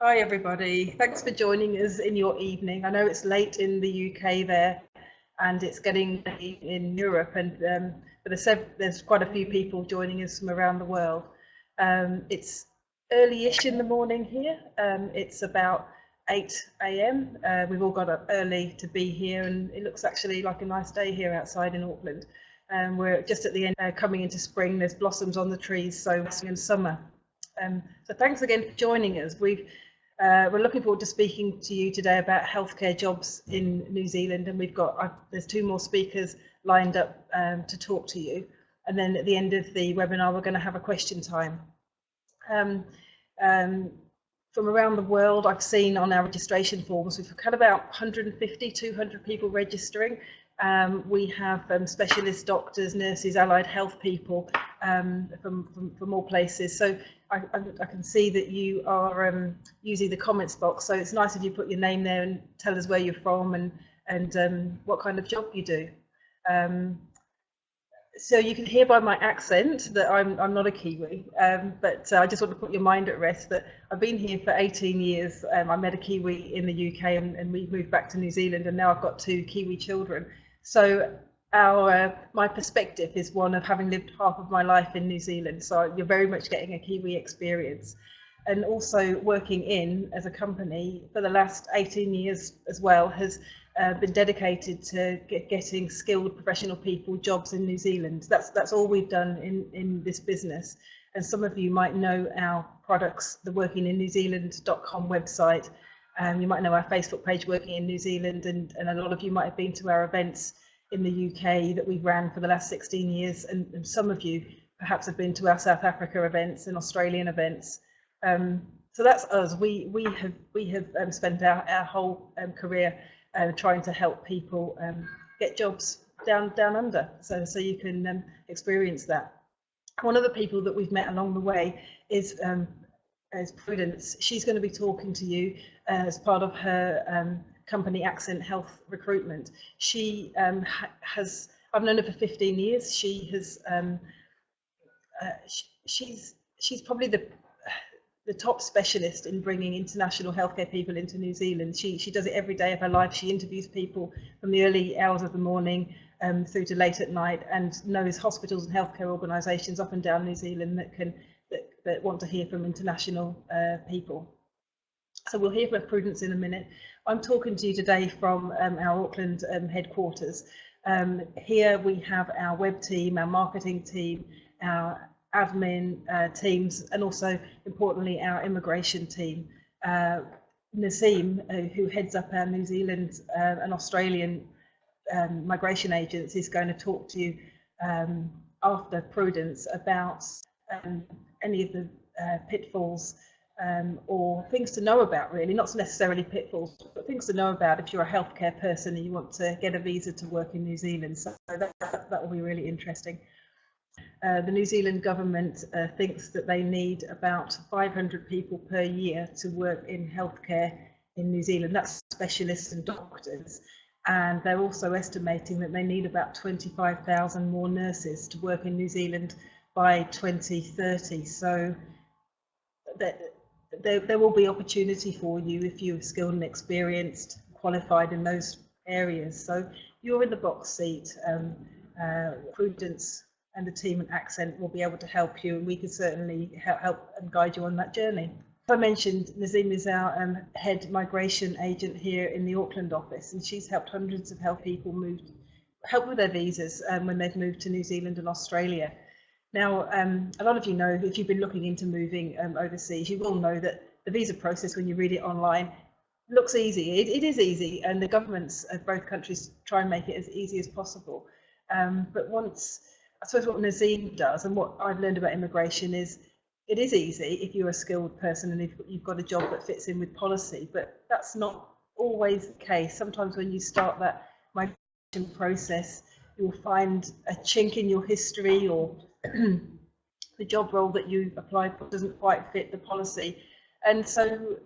Hi everybody, thanks for joining us in your evening. I know it's late in the UK there and it's getting late in Europe, and but there's quite a few people joining us from around the world. It's early-ish in the morning here. It's about 8 AM. We've all got up early to be here, and it looks actually like a nice day here outside in Auckland. We're just at the end, coming into spring. There's blossoms on the trees, so it's in summer. So thanks again for joining us. We're looking forward to speaking to you today about healthcare jobs in New Zealand, and we've got there's 2 more speakers lined up to talk to you, and then at the end of the webinar we're going to have a question time. From around the world, I've seen on our registration forms we've had about 150, 200 people registering. We have specialist doctors, nurses, allied health people from all places. So I can see that you are using the comments box. So it's nice if you put your name there and tell us where you're from and what kind of job you do. So you can hear by my accent that I'm not a Kiwi, but I just want to put your mind at rest that I've been here for 18 years. I met a Kiwi in the UK and we moved back to New Zealand, and now I've got 2 Kiwi children. So my perspective is one of having lived half of my life in New Zealand. So you're very much getting a Kiwi experience. And also WorkingIn as a company for the last 18 years as well has been dedicated to getting skilled professional people jobs in New Zealand. That's all we've done in this business. And some of you might know our products, the WorkingInNewZealand.com website. You might know our Facebook page, Working in New Zealand, and a lot of you might have been to our events in the UK that we've ran for the last 16 years, and some of you perhaps have been to our South Africa events and Australian events. So that's us. We have spent our whole career trying to help people get jobs down under, so you can experience that. One of the people that we've met along the way is Prudence. She's going to be talking to you as part of her company Accent Health Recruitment. She I've known her for 15 years. She has she's probably the top specialist in bringing international healthcare people into New Zealand. She does it every day of her life. She interviews people from the early hours of the morning through to late at night, and knows hospitals and healthcare organisations up and down New Zealand that want to hear from international people. So we'll hear from Prudence in a minute. I'm talking to you today from our Auckland headquarters. Here we have our web team, our marketing team, our admin teams, and also importantly our immigration team. Naseem, who heads up our New Zealand and Australian migration agents, is going to talk to you after Prudence about any of the pitfalls or things to know about, really, not necessarily pitfalls, but things to know about if you're a healthcare person and you want to get a visa to work in New Zealand. So that will be really interesting. The New Zealand government thinks that they need about 500 people per year to work in healthcare in New Zealand. That's specialists and doctors. And they're also estimating that they need about 25,000 more nurses to work in New Zealand by 2030. So there will be opportunity for you if you're skilled and experienced, qualified in those areas. So you're in the box seat. Prudence and the team at Accent will be able to help you, and we can certainly help and guide you on that journey. As I mentioned, Nazim is our head migration agent here in the Auckland office, and she's helped hundreds of health people help with their visas when they've moved to New Zealand and Australia. Now, a lot of you know, if you've been looking into moving overseas, you will know that the visa process, when you read it online, looks easy. It is easy, and the governments of both countries try and make it as easy as possible. But I suppose what Nazim does, and what I've learned about immigration, is it is easy if you're a skilled person and if you've got a job that fits in with policy, but that's not always the case. Sometimes when you start that migration process, you'll find a chink in your history, or the job role that you applied for doesn't quite fit the policy. And so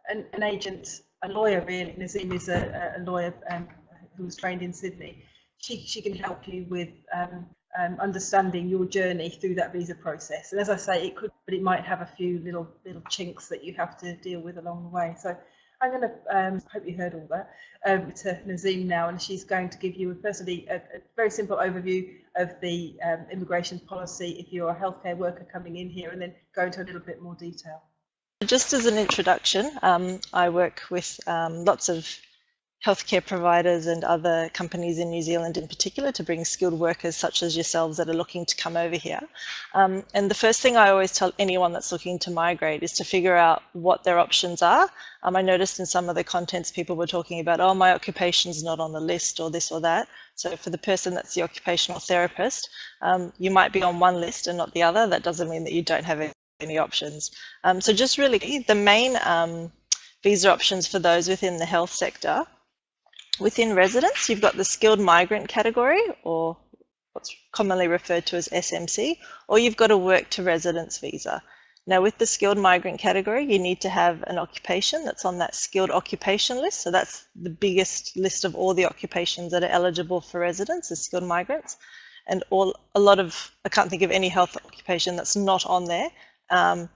an agent, a lawyer really, Nazim is a lawyer who was trained in Sydney. She can help you with understanding your journey through that visa process. And as I say, it might have a few little chinks that you have to deal with along the way. So I'm going to, hope you heard all that, to Nazim now, and she's going to give you firstly a very simple overview of the immigration policy if you're a healthcare worker coming in here, and then go into a little bit more detail. Just as an introduction, I work with lots of healthcare providers and other companies in New Zealand in particular to bring skilled workers such as yourselves that are looking to come over here. And the first thing I always tell anyone that's looking to migrate is to figure out what their options are. I noticed in some of the contents people were talking about, oh, my occupation's not on the list or this or that. So for the person that's the occupational therapist, you might be on one list and not the other. That doesn't mean that you don't have any options. So just really the main visa options for those within the health sector. Within residence, you've got the skilled migrant category, or what's commonly referred to as SMC, or you've got a work to residence visa. Now with the skilled migrant category, you need to have an occupation that's on that skilled occupation list. So that's the biggest list of all the occupations that are eligible for residence as skilled migrants. And I can't think of any health occupation that's not on there. And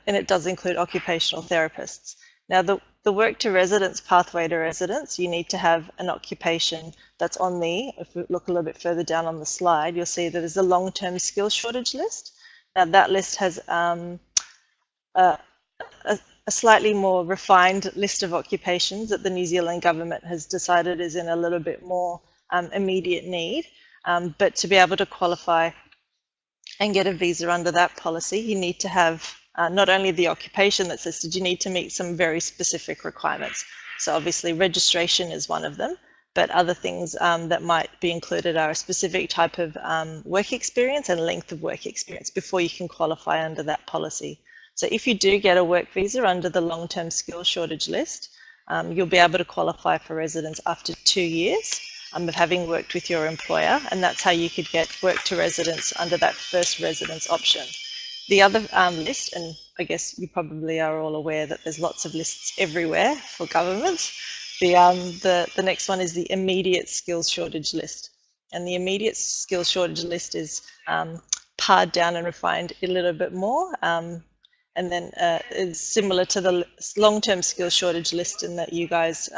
it does include occupational therapists. Now the work to residence pathway to residence, you need to have an occupation that's on if we look a little bit further down on the slide, you'll see that there's a long-term skills shortage list. Now that list has a slightly more refined list of occupations that the New Zealand government has decided is in a little bit more immediate need. But to be able to qualify and get a visa under that policy, you need to have not only the occupation that's listed, you need to meet some very specific requirements. So obviously registration is one of them, but other things that might be included are a specific type of work experience and length of work experience before you can qualify under that policy. So if you do get a work visa under the long-term skills shortage list, you'll be able to qualify for residence after 2 years of having worked with your employer, and that's how you could get work to residence under that first residence option. The other list, and I guess you probably are all aware that there's lots of lists everywhere for government. The next one is the immediate skills shortage list. And the immediate skills shortage list is pared down and refined a little bit more. And then it's similar to the long-term skills shortage list in that you guys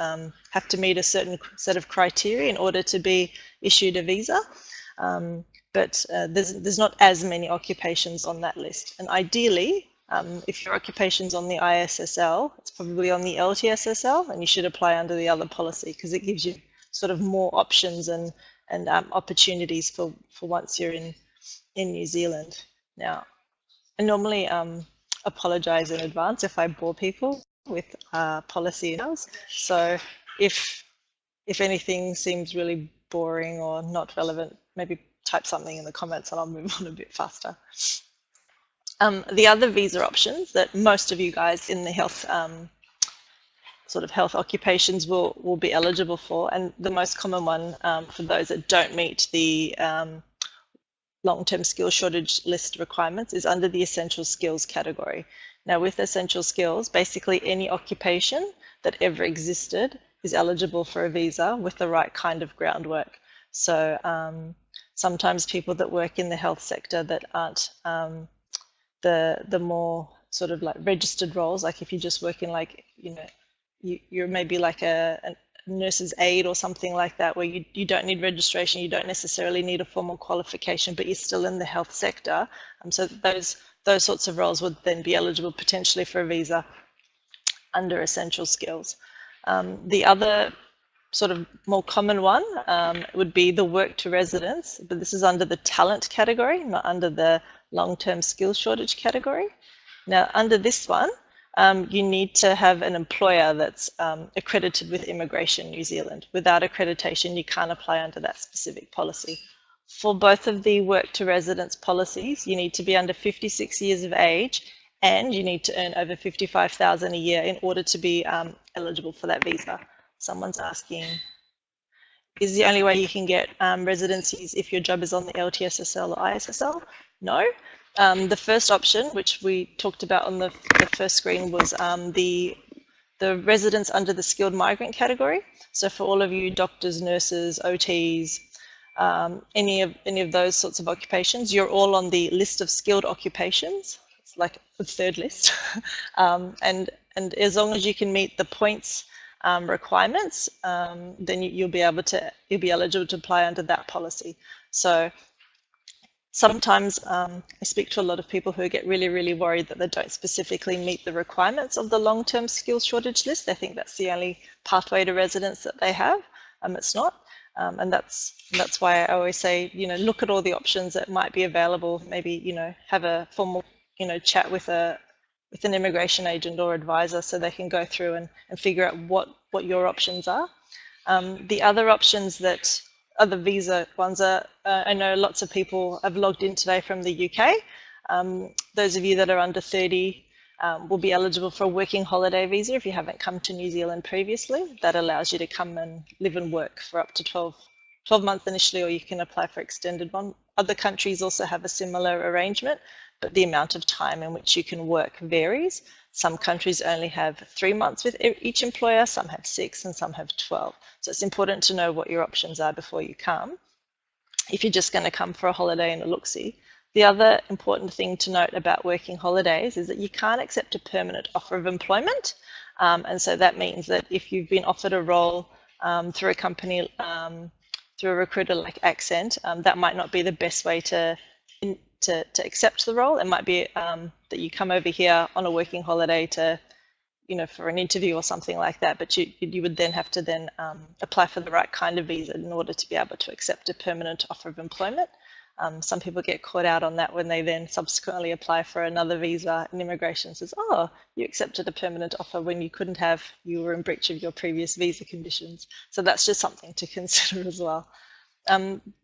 have to meet a certain set of criteria in order to be issued a visa. But there's not as many occupations on that list. And ideally, if your occupation's on the ISSL, it's probably on the LTSSL, and you should apply under the other policy because it gives you sort of more options and opportunities for once you're in New Zealand. Now, I normally apologize in advance if I bore people with policy emails. So if anything seems really boring or not relevant, maybe type something in the comments and I'll move on a bit faster. The other visa options that most of you guys in the health sort of health occupations will be eligible for, and the most common one for those that don't meet the long-term skills shortage list requirements is under the essential skills category. Now with essential skills, basically any occupation that ever existed is eligible for a visa with the right kind of groundwork. So sometimes people that work in the health sector that aren't the more sort of like registered roles, like if you just work in like, you're maybe like a nurse's aide or something like that, where you don't need registration, you don't necessarily need a formal qualification, but you're still in the health sector. So those sorts of roles would then be eligible potentially for a visa under essential skills. The other sort of more common one would be the work to residence, but this is under the talent category, not under the long-term skills shortage category. Now, under this one, you need to have an employer that's accredited with Immigration New Zealand. Without accreditation, you can't apply under that specific policy. For both of the work to residence policies, you need to be under 56 years of age, and you need to earn over $55,000 a year in order to be eligible for that visa. Someone's asking, is the only way you can get residencies if your job is on the LTSSL or ISSL? No. The first option, which we talked about on the first screen, was the residents under the skilled migrant category. So for all of you doctors, nurses, OTs, any of those sorts of occupations, you're all on the list of skilled occupations. It's like the third list. And as long as you can meet the points requirements, then you'll be eligible to apply under that policy. So sometimes I speak to a lot of people who get really, really worried that they don't specifically meet the requirements of the long-term skills shortage list. They think that's the only pathway to residence that they have. It's not. And that's why I always say, look at all the options that might be available. Maybe, have a formal, chat with an immigration agent or advisor so they can go through and figure out what your options are. The other options that are the visa ones are, I know lots of people have logged in today from the UK. Those of you that are under 30 will be eligible for a working holiday visa if you haven't come to New Zealand previously. That allows you to come and live and work for up to 12 months initially, or you can apply for extended one. Other countries also have a similar arrangement, but the amount of time in which you can work varies. Some countries only have 3 months with each employer, some have 6, and some have 12. So it's important to know what your options are before you come, if you're just going to come for a holiday and a look-see. The other important thing to note about working holidays is that you can't accept a permanent offer of employment. And so that means that if you've been offered a role through a company, through a recruiter like Accent, that might not be the best way to accept the role. It might be that you come over here on a working holiday to, for an interview or something like that, but you would then have to then apply for the right kind of visa in order to be able to accept a permanent offer of employment. Some people get caught out on that when they then subsequently apply for another visa, and immigration says, oh, you accepted a permanent offer when you couldn't have, you were in breach of your previous visa conditions. So that's just something to consider as well.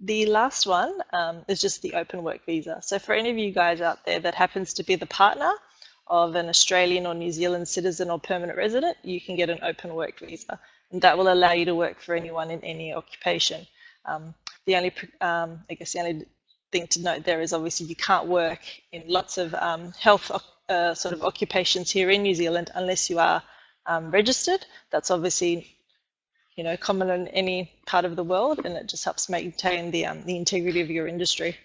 The last one is just the open work visa. So for any of you guys out there that happens to be the partner of an Australian or New Zealand citizen or permanent resident, you can get an open work visa, and that will allow you to work for anyone in any occupation. The only thing to note there is obviously you can't work in lots of health sort of occupations here in New Zealand unless you are registered. That's obviously common in any part of the world, and it just helps maintain the integrity of your industry.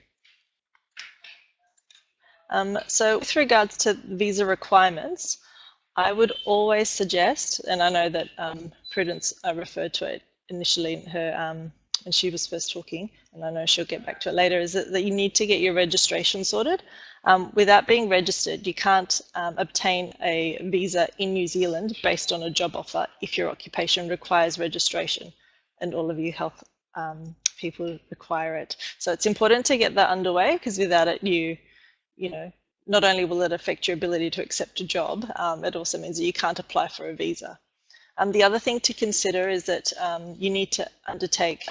So with regards to visa requirements, I would always suggest, and I know that Prudence referred to it initially in her when she was first talking, and I know she'll get back to it later, is that you need to get your registration sorted. Without being registered, you can't obtain a visa in New Zealand based on a job offer if your occupation requires registration, and all of you health people require it. So it's important to get that underway, because without it, not only will it affect your ability to accept a job, it also means that you can't apply for a visa. The other thing to consider is that you need to undertake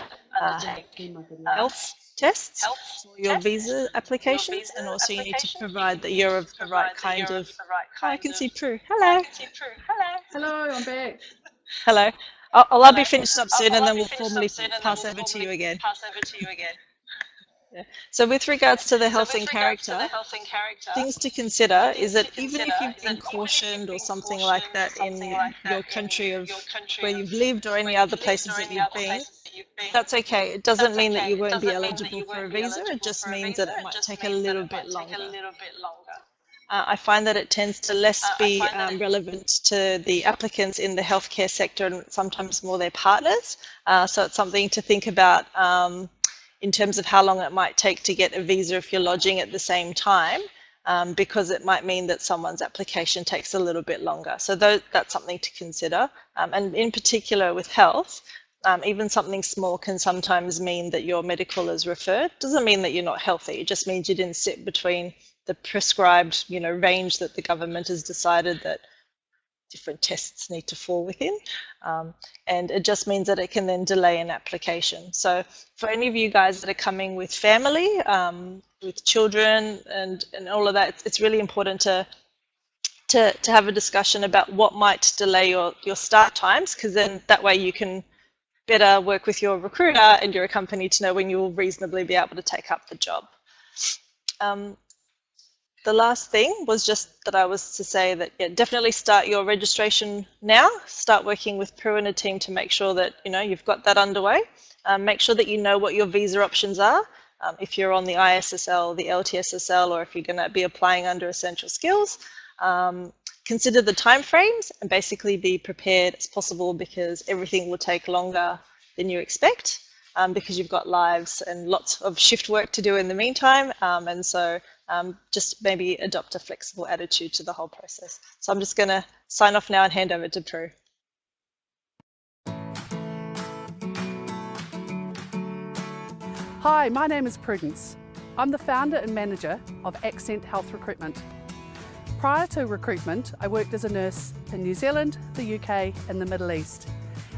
health tests for your visa applications, and also you need to provide that you're of the right kind of... Oh, I can see Prue. Hello. Hello, I'm back. Hello. I'll be finished up soon, and then we'll formally pass over to you again. Yeah. So with regards to the health and character, things to consider is that even if you've been cautioned or something like that in your country of where you've lived or any other places that you've been, that's okay. It doesn't mean that you won't be eligible for a visa. It just means that it might take a little bit longer. I find that it tends to less be relevant to the applicants in the healthcare sector and sometimes more their partners. So it's something to think about in terms of how long it might take to get a visa if you're lodging at the same time, because it might mean that someone's application takes a little bit longer. So that's something to consider. And in particular with health, even something small can sometimes mean that your medical is referred. Doesn't mean that you're not healthy. It just means you didn't sit between the prescribed, range that the government has decided that different tests need to fall within. And it just means that it can then delay an application. So for any of you guys that are coming with family, with children and all of that, it's really important to have a discussion about what might delay your start times, because then that way you can better work with your recruiter and your company to know when you will reasonably be able to take up the job. The last thing was just that I was to say that definitely start your registration now. Start working with Prue and a team to make sure that you've got that underway. Make sure that you know what your visa options are. If you're on the ISSL, the LTSSL, or if you're going to be applying under essential skills. Consider the timeframes and basically be prepared as possible, because everything will take longer than you expect, because you've got lives and lots of shift work to do in the meantime. And so just maybe adopt a flexible attitude to the whole process. So I'm just going to sign off now and hand over to Prue. Hi, my name is Prudence. I'm the founder and manager of Accent Health Recruitment. Prior to Recruitment, I worked as a nurse in New Zealand, the UK and the Middle East.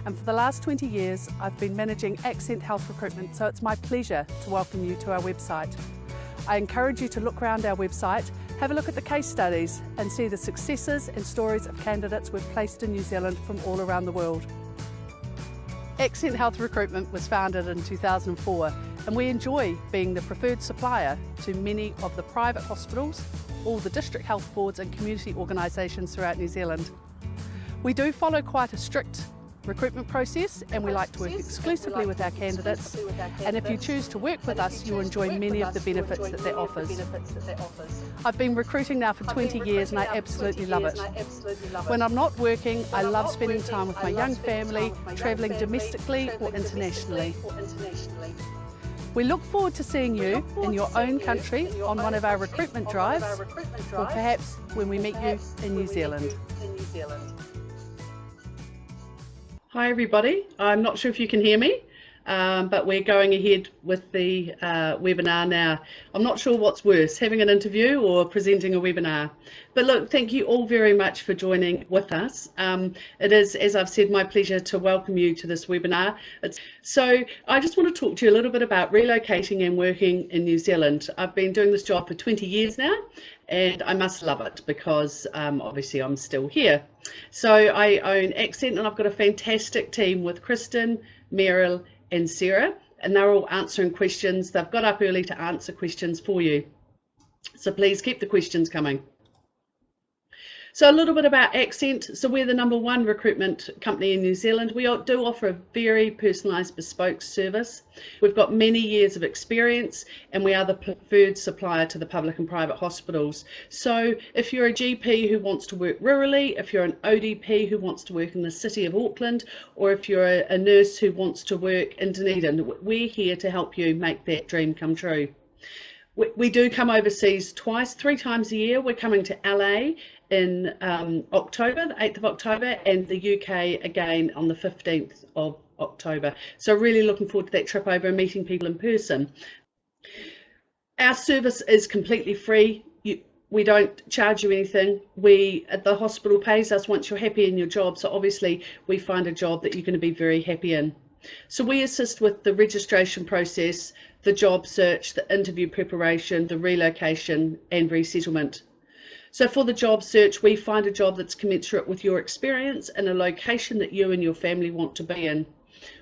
And for the last 20 years, I've been managing Accent Health Recruitment, so it's my pleasure to welcome you to our website. I encourage you to look around our website, have a look at the case studies and see the successes and stories of candidates we've placed in New Zealand from all around the world. Accent Health Recruitment was founded in 2004, and we enjoy being the preferred supplier to many of the private hospitals, all the district health boards and community organisations throughout New Zealand. We do follow quite a strict recruitment process, and we like to work exclusively with our candidates, and if you choose to work with us, you'll enjoy many of the benefits that offers. I've been recruiting now for 20 years and I absolutely love it. When I'm not working, I love spending time with my young family, travelling domestically or internationally. We look forward to seeing you in your own country on one of our recruitment drives, or perhaps when we meet you in New Zealand. Hi everybody, I'm not sure if you can hear me, but we're going ahead with the webinar now. I'm not sure what's worse, having an interview or presenting a webinar. But look, thank you all very much for joining with us. It is, as I've said, my pleasure to welcome you to this webinar. So I just want to talk to you a little bit about relocating and working in New Zealand. I've been doing this job for 20 years now, and I must love it because obviously I'm still here. So I own Accent, and I've got a fantastic team with Kristen, Meryl and Sarah, and they're all answering questions. They've got up early to answer questions for you. So please keep the questions coming. So a little bit about Accent. So we're the #1 recruitment company in New Zealand. We do offer a very personalised bespoke service. We've got many years of experience, and we are the preferred supplier to the public and private hospitals. So if you're a GP who wants to work rurally, if you're an ODP who wants to work in the city of Auckland, or if you're a nurse who wants to work in Dunedin, we're here to help you make that dream come true. We do come overseas three times a year. We're coming to LA in October, the 8th of October, and the UK again on the 15th of October. So really looking forward to that trip over and meeting people in person. Our service is completely free. We don't charge you anything. The hospital pays us once you're happy in your job. So obviously we find a job that you're going to be very happy in. So we assist with the registration process, the job search, the interview preparation, the relocation and resettlement. So for the job search, we find a job that's commensurate with your experience in a location that you and your family want to be in.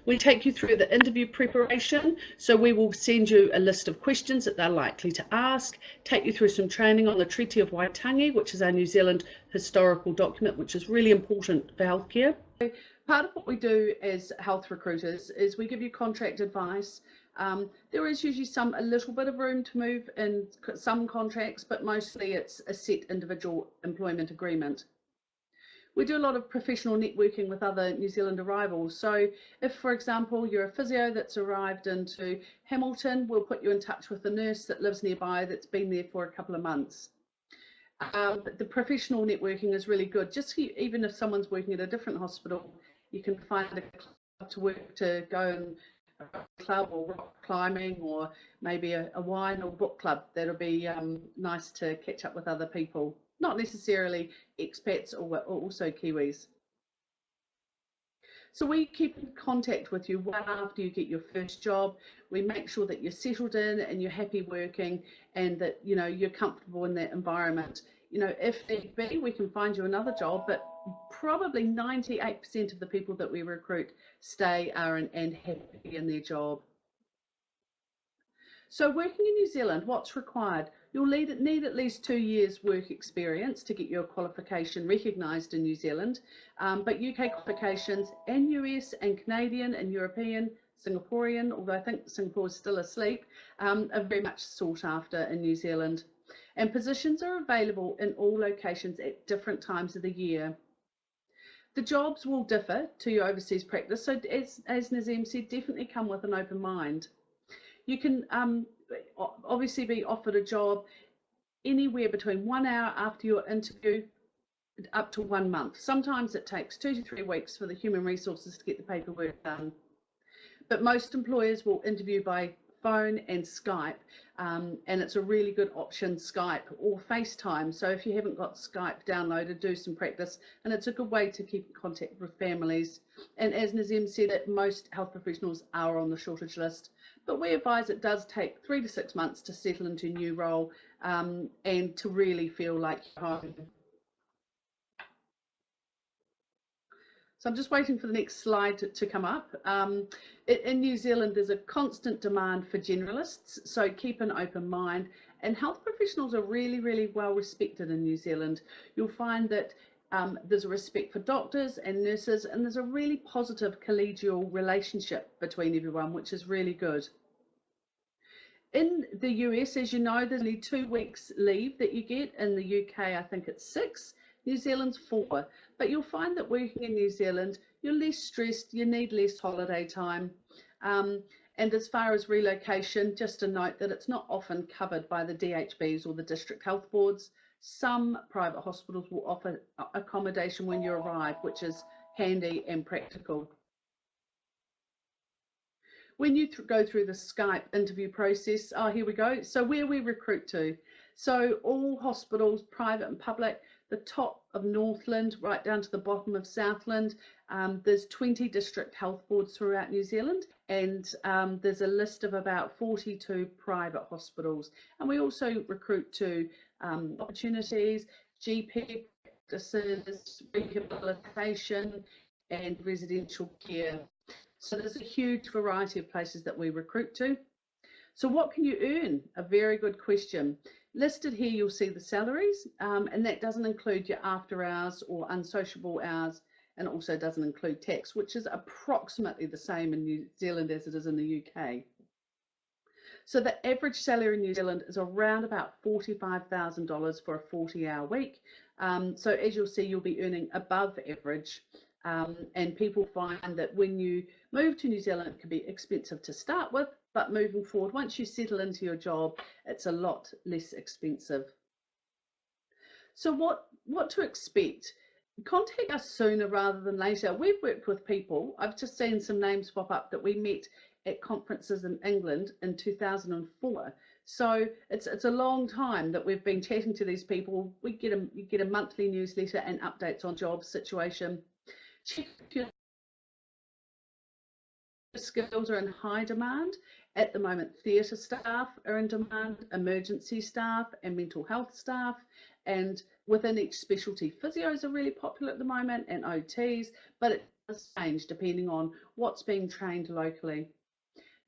We take you through the interview preparation, so we will send you a list of questions that they're likely to ask, take you through some training on the Treaty of Waitangi, which is our New Zealand historical document, which is really important for healthcare. Part of what we do as health recruiters is we give you contract advice. There is usually a little bit of room to move in some contracts, but mostly it's a set individual employment agreement. We do a lot of professional networking with other New Zealand arrivals. So if, for example, you're a physio that's arrived into Hamilton, we'll put you in touch with a nurse that lives nearby that's been there for a couple of months. The professional networking is really good. Just even if someone's working at a different hospital, you can find a club to go and club or rock climbing, or maybe a wine or book club. That'll be nice to catch up with other people, not necessarily expats or also Kiwis. So we keep in contact with you well after you get your first job. We make sure that you're settled in and you're happy working, and that you're comfortable in that environment. If need be, we can find you another job, but probably 98% of the people that we recruit stay and happy in their job. So working in New Zealand, what's required? You'll need at least 2 years work experience to get your qualification recognised in New Zealand, but UK qualifications and US and Canadian and European, Singaporean, although I think Singapore is still asleep, are very much sought after in New Zealand. And positions are available in all locations at different times of the year. The jobs will differ to your overseas practice, so as Nazim said, definitely come with an open mind. You can obviously be offered a job anywhere between 1 hour after your interview up to 1 month. Sometimes it takes 2 to 3 weeks for the human resources to get the paperwork done. But most employers will interview by phone and Skype, and it's a really good option, Skype or FaceTime. So if you haven't got Skype downloaded, do some practice, and it's a good way to keep in contact with families. And as Nazim said, that most health professionals are on the shortage list, but we advise it does take 3 to 6 months to settle into a new role and to really feel like you're home. So I'm just waiting for the next slide to come up. In New Zealand, there's a constant demand for generalists, so keep an open mind. And health professionals are really, really well respected in New Zealand. You'll find that there's a respect for doctors and nurses, and there's a really positive collegial relationship between everyone, which is really good. In the US, as you know, there's only 2 weeks leave that you get. In the UK, I think it's 6. New Zealand's 4, but you'll find that working in New Zealand, you're less stressed, you need less holiday time. And as far as relocation, just a note that it's not often covered by the DHBs or the district health boards. Some private hospitals will offer accommodation when you arrive, which is handy and practical. When you go through the Skype interview process, here we go. So where we recruit to. So all hospitals, private and public, the top of Northland right down to the bottom of Southland. There's 20 district health boards throughout New Zealand, and there's a list of about 42 private hospitals. And we also recruit to opportunities, GP practices, rehabilitation and residential care. So there's a huge variety of places that we recruit to. So what can you earn? A very good question. Listed here, you'll see the salaries, and that doesn't include your after hours or unsociable hours, and also doesn't include tax, which is approximately the same in New Zealand as it is in the UK. So the average salary in New Zealand is around about $45,000 for a 40-hour week. So as you'll see, you'll be earning above average. And people find that when you move to New Zealand, it can be expensive to start with, but moving forward, once you settle into your job, it's a lot less expensive. So what to expect? Contact us sooner rather than later. We've worked with people, I've just seen some names pop up that we met at conferences in England in 2004. So it's a long time that we've been chatting to these people. You get a monthly newsletter and updates on job situation. Check if your skills are in high demand. At the moment, theatre staff are in demand, emergency staff and mental health staff, and within each specialty, physios are really popular at the moment and OTs, but does change depending on what's being trained locally.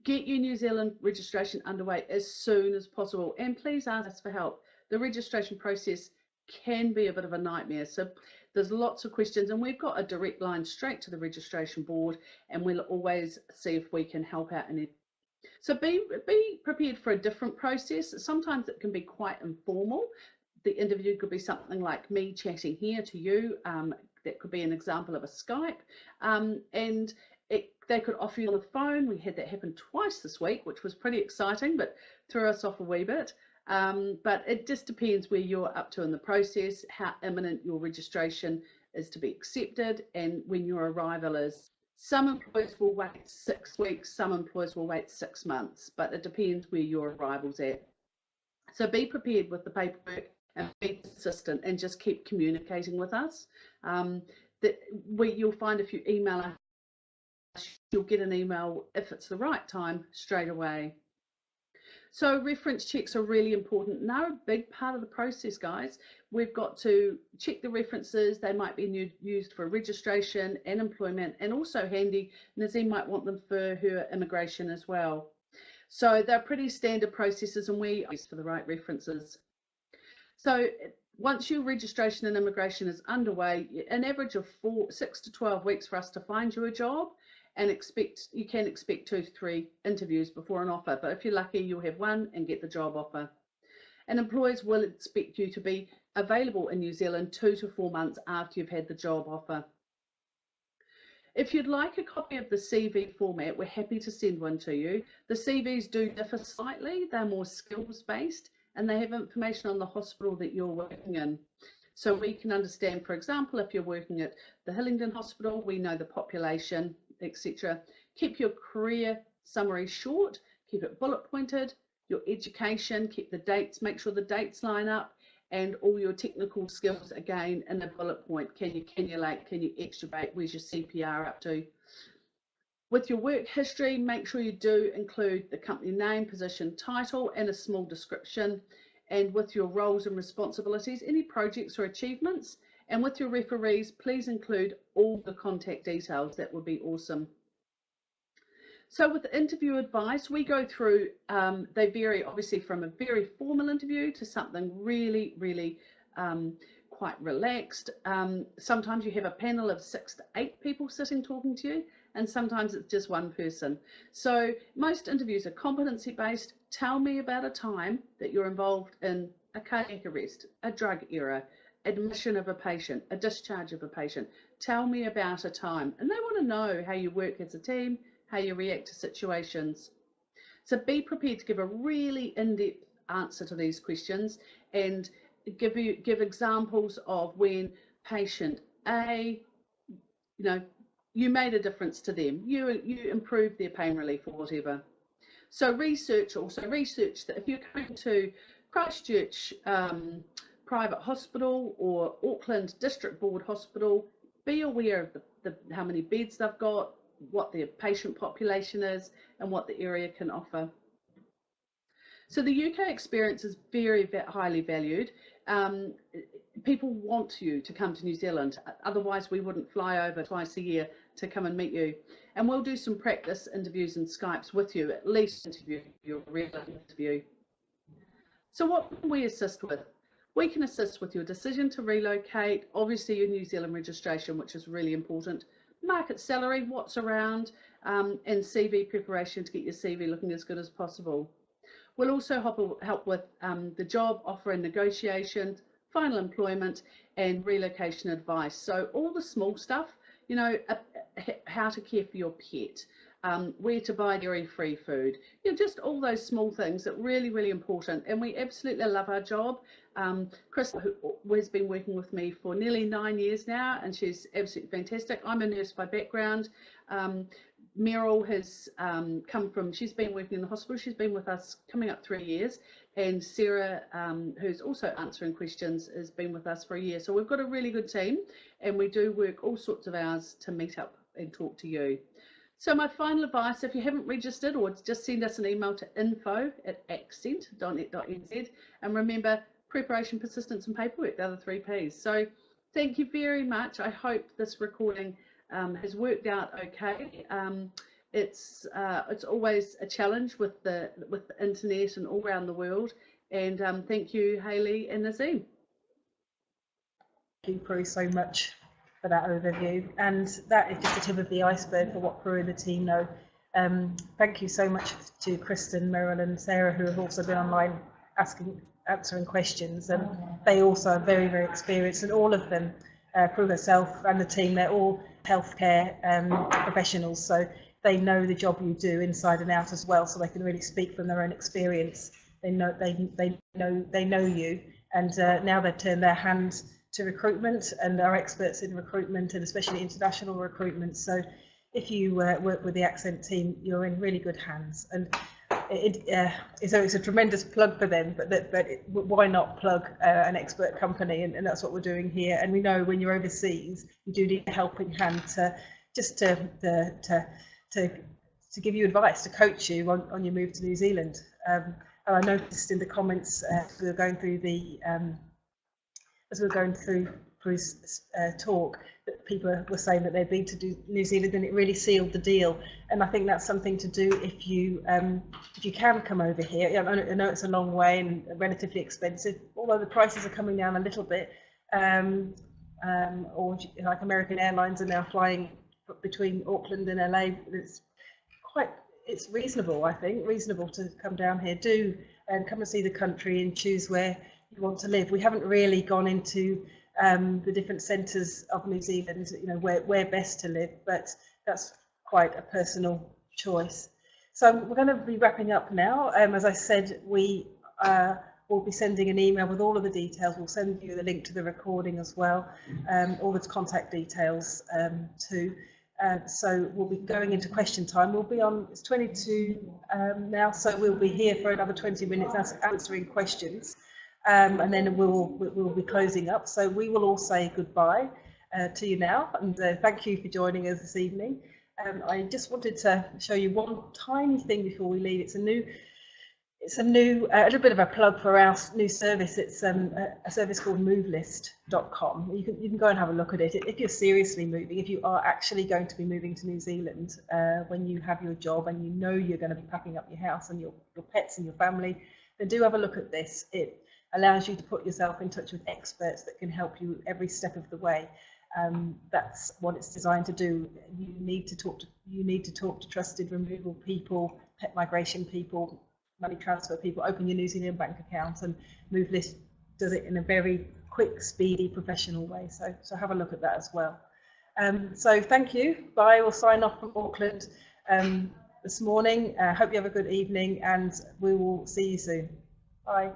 Get your New Zealand registration underway as soon as possible, and please ask us for help. The registration process can be a bit of a nightmare, so there's lots of questions, and we've got a direct line straight to the registration board, and we'll always see if we can help out in it. So be prepared for a different process. Sometimes it can be quite informal. The interview could be something like me chatting here to you. That could be an example of a Skype, and they could offer you on the phone. We had that happen twice this week, which was pretty exciting, but threw us off a wee bit. But it just depends where you're up to in the process, how imminent your registration is to be accepted, and when your arrival is. Some employers will wait 6 weeks, some employers will wait 6 months, but it depends where your arrival's at. So be prepared with the paperwork and be persistent and just keep communicating with us. You'll find if you email us, you'll get an email if it's the right time straight away. So reference checks are really important. They're a big part of the process, guys. We've got to check the references. They might be used for registration and employment, and also handy, Nazim might want them for her immigration as well. So they're pretty standard processes, and we use for the right references. So once your registration and immigration is underway, an average of 6 to 12 weeks for us to find you a job, and you can expect 2 to 3 interviews before an offer. But if you're lucky, you'll have one and get the job offer. And employers will expect you to be available in New Zealand 2 to 4 months after you've had the job offer. If you'd like a copy of the CV format, we're happy to send one to you. The CVs do differ slightly. They're more skills-based, and they have information on the hospital that you're working in. So we can understand, for example, if you're working at the Hillingdon Hospital, we know the population, etc. Keep your career summary short, keep it bullet pointed, your education, keep the dates, make sure the dates line up, and all your technical skills again in a bullet point. Can you cannulate, can you extubate, where's your CPR up to? With your work history, make sure you do include the company name, position, title, and a small description. And with your roles and responsibilities, any projects or achievements. And with your referees, please include all the contact details. That would be awesome. So with interview advice, we go through, they vary obviously from a very formal interview to something really, really quite relaxed. Sometimes you have a panel of 6 to 8 people sitting talking to you, and sometimes it's just one person. So most interviews are competency based. Tell me about a time that you're involved in a cardiac arrest, a drug error, admission of a patient, a discharge of a patient. Tell me about a time. And they want to know how you work as a team, how you react to situations. So be prepared to give a really in-depth answer to these questions, and give examples of when patient A, you made a difference to them, you improved their pain relief or whatever. So research that if you're going to Christchurch private hospital or Auckland District Board Hospital, be aware of how many beds they've got, what their patient population is, and what the area can offer. So the UK experience is very highly valued. People want you to come to New Zealand, otherwise we wouldn't fly over twice a year to come and meet you. And we'll do some practice interviews and Skypes with you, at least your real interview. So what can we assist with? We can assist with your decision to relocate, obviously your New Zealand registration, which is really important, market salary, what's around, and CV preparation to get your CV looking as good as possible. We'll also help with the job offer and negotiations, final employment, and relocation advice. So all the small stuff, how to care for your pet, where to buy dairy-free food, just all those small things that are really, really important. And we absolutely love our job. Chris, who has been working with me for nearly 9 years now, and she's absolutely fantastic. I'm a nurse by background. Meryl has she's been working in the hospital. She's been with us coming up 3 years. And Sarah, who's also answering questions, has been with us for a year. So we've got a really good team, and we do work all sorts of hours to meet up and talk to you. So my final advice, if you haven't registered, or just send us an email to info@accent.net.nz, and remember, preparation, persistence and paperwork, they're the 3 Ps. So thank you very much. I hope this recording has worked out okay. It's always a challenge with the internet and all around the world. And thank you, Hayley and Nazim. Thank you, Prue, so much for that overview. And that is just the tip of the iceberg for what Prue and the team know. Thank you so much to Kristen, Meryl and Sarah, who have also been online answering questions. And they also are very, very experienced, and all of them, Prue herself and the team, they're all healthcare professionals. So they know the job you do inside and out as well, so they can really speak from their own experience. They know you, and now they've turned their hands to recruitment and are experts in recruitment, and especially international recruitment. So if you work with the Accent team, you're in really good hands. And so it's a tremendous plug for them, but why not plug an expert company? And that's what we're doing here. And we know when you're overseas, you do need a helping hand to give you advice, to coach you on your move to New Zealand. And I noticed in the comments as we were going through Prue's talk, that people were saying that they'd been to New Zealand and it really sealed the deal. And I think that's something to do if you can come over here. I know it's a long way and relatively expensive, although the prices are coming down a little bit. Or like American Airlines are now flying between Auckland and LA. It's reasonable, I think, reasonable to come down here, come and see the country and choose where you want to live. We haven't really gone into the different centres of New Zealand, where best to live, but that's quite a personal choice. So we're going to be wrapping up now. As I said, we will be sending an email with all of the details. We'll send you the link to the recording as well, all the contact details too. So we'll be going into question time. We'll be on, it's 22 now, so we'll be here for another 20 minutes answering questions. And then we'll be closing up. So we will all say goodbye to you now, and thank you for joining us this evening. I just wanted to show you one tiny thing before we leave. It's a little bit of a plug for our new service. It's a service called movelist.com. You can go and have a look at it. If you're seriously moving, if you are actually going to be moving to New Zealand when you have your job and you know you're going to be packing up your house and your pets and your family, then do have a look at this. It allows you to put yourself in touch with experts that can help you every step of the way. That's what it's designed to do. You need to talk to trusted removal people, pet migration people, money transfer people, open your New Zealand bank account, and MoveList does it in a very quick, speedy, professional way. So have a look at that as well. So thank you. Bye. We'll sign off from Auckland this morning. Hope you have a good evening, and we will see you soon. Bye.